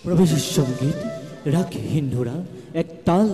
প্ৰবেশ সঙ্গীত ৰাগ হিন্দুৰা এক তাল।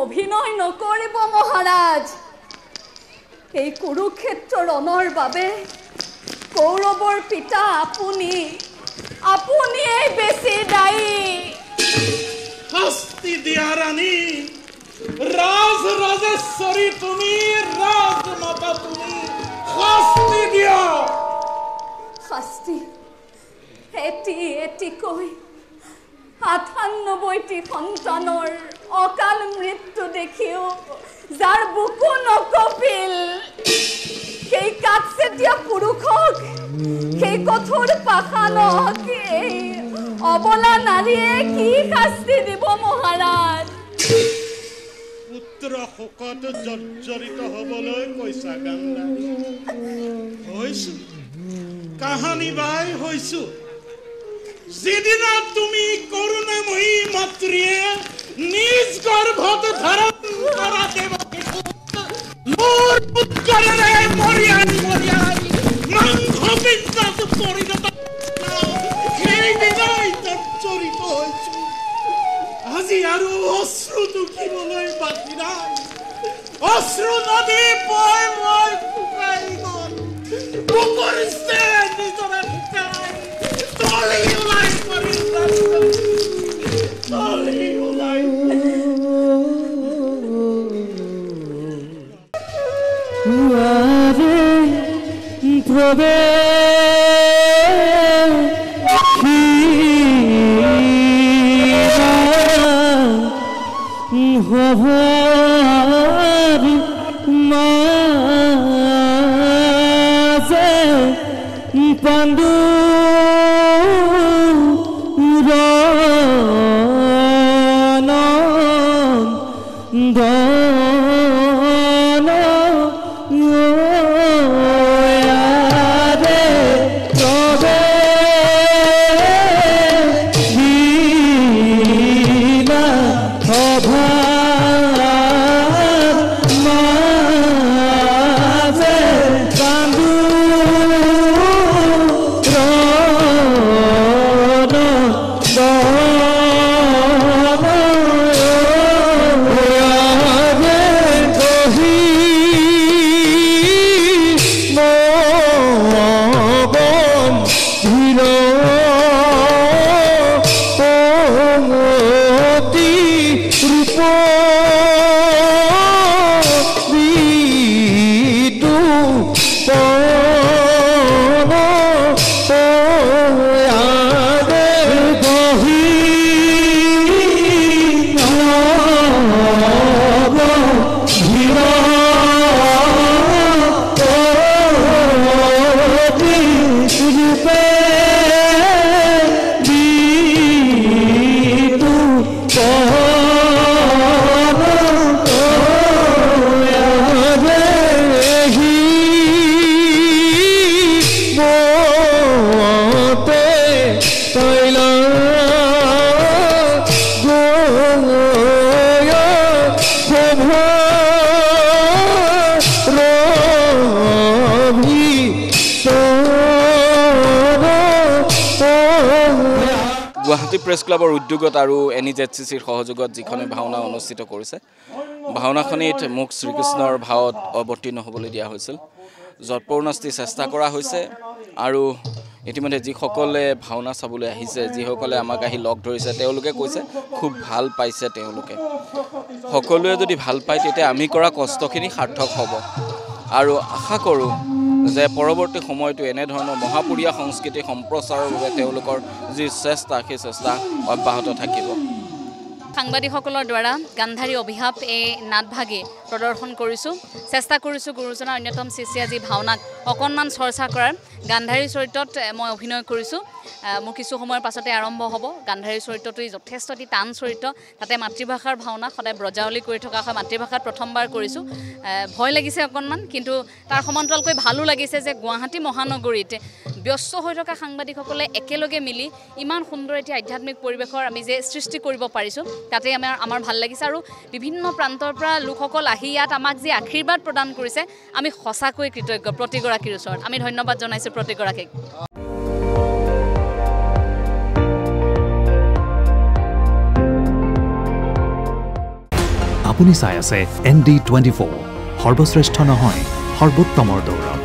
অভিনয় নকৰিব মহাৰাজ। এই কুৰুক্ষেত্ৰ ৰণৰ বাবে কৌৰৱৰ পিতা আপুনিয়ে বেছি দায়ী। শাস্তি দিয়া ৰাণী, ৰাজেশ্বৰী তুমি, ৰাজমাতা তুমি, শাস্তি দিয়া। শাস্তি এটিকৈ ৯৮টি সন্তানৰ অকাল মৃত্যু দেখিও যাৰ বুকু নকপিল, সেই কাঠচেতীয়া পুৰুষক, সেই কঠোৰ পাষাণক এই অবলা নাৰীয়ে কি শাস্তি দিব মহাৰাজ? পুত্ৰ শোকত জৰ্জৰিত হবলৈ কৈছা গান্ধাৰী? হৈছো, কাহানী বাই হৈছো। যিদিনা তুমি কৰুণাময়ী মাতৃয়ে নিজ গৰ্ভত ধাৰণ কৰা মোৰ পুত্ৰৰে মৰিয়াই মাংস পিণ্ডত পৰিণত, সেইদিনাই জৰ্জৰিত হৈছো। আজি আৰু অশ্ৰু দুখিবলৈ বাকী নাই। অশ্ৰু নদী পই মই শুকাই গল, বুকুৰ ষ্টেন নিজৰে শুকাই তলি ওলাই পৰিল, তলি ওলাই হভাৰ মাঝে পাণ্ডু গুৱাহাটী প্ৰেছ ক্লাবৰ উদ্যোগত আৰু NEZCCৰ সহযোগত যিখনে ভাওনা অনুষ্ঠিত কৰিছে ভাওনাখনিত মোক শ্ৰীকৃষ্ণৰ ভাৱত অৱতীৰ্ণ হ'বলৈ দিয়া হৈছিল যৎপৰোনাস্তি চেষ্টা কৰা হৈছে আৰু ইতিমধ্যে যিসকলে ভাওনা চাবলৈ আহিছে যিসকলে আমাক আহি লগ ধৰিছে তেওঁলোকে কৈছে খুব ভাল পাইছে তেওঁলোকে সকলোৱে যদি ভাল পায় তেতিয়া আমি কৰা কষ্টখিনি সাৰ্থক হ'ব আৰু আশা কৰোঁ যে পৰৱৰ্তী সময়টো এনে ধৰণৰ মহাপুৰীয়া সংস্কৃতি সম্প্ৰচাৰৰ বাবে তেওঁলোকৰ যি চেষ্টা সেই চেষ্টা অব্যাহত থাকিব সাংবাদিকসকলৰ দ্বাৰা গান্ধাৰী অভিশাপ এই নাটভাগী প্ৰদৰ্শন কৰিছোঁ চেষ্টা কৰিছোঁ গুৰুজনাৰ অন্যতম শিষ্য যি ভাওনাক অকণমান চৰ্চা কৰাৰ গান্ধাৰী চৰিত্ৰত মই অভিনয় কৰিছোঁ মোৰ কিছু সময়ৰ পাছতে আৰম্ভ হ'ব গান্ধাৰী চৰিত্ৰটো যথেষ্ট এটি টান চৰিত্ৰ তাতে মাতৃভাষাৰ ভাওনা সদায় ব্ৰজাৱলী কৰি থকা হয় মাতৃভাষাত প্ৰথমবাৰ কৰিছোঁ ভয় লাগিছে অকণমান কিন্তু তাৰ সমান্তৰালকৈ ভালো লাগিছে যে গুৱাহাটী মহানগৰীত ব্যস্ত হৈ থকা সাংবাদিকসকলে একেলগে মিলি ইমান সুন্দৰ এটি আধ্যাত্মিক পৰিৱেশৰ আমি যে সৃষ্টি কৰিব পাৰিছোঁ তাতে আমাৰ ভাল লাগিছে আৰু বিভিন্ন প্ৰান্তৰ পৰা লোকসকল আহি ইয়াত আমাক যে আশীৰ্বাদ প্ৰদান কৰিছে আমি সঁচাকৈ কৃতজ্ঞ প্ৰতিগৰাকীৰ ওচৰত আমি ধন্যবাদ জনাইছোঁ প্ৰতিগৰাকীক আপুনি চাই আছে ND24 সৰ্বশ্ৰেষ্ঠ নহয় সৰ্বোত্তমৰ দৌৰ